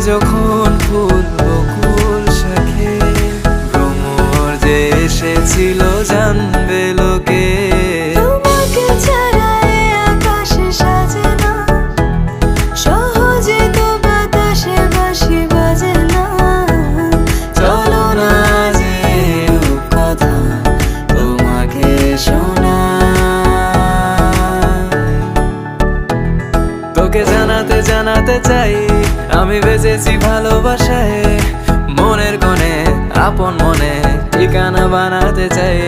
যখন ফুল বকুল শাখে ভ্রমর যে এসেছিল জানবে লোকে। তোমাকে ছাড়া এ আকাশ সাজে না, সহজে তো বাতাসে বাঁশি বাজে না। চলো না যে কথা তোমাকে শোনা, তোকে জানাতে জানাতে চাই আমি বেঁচেছি ভালোবাসায়। মনের কোণে আপন মনে ঠিকানা বানাতে চাই।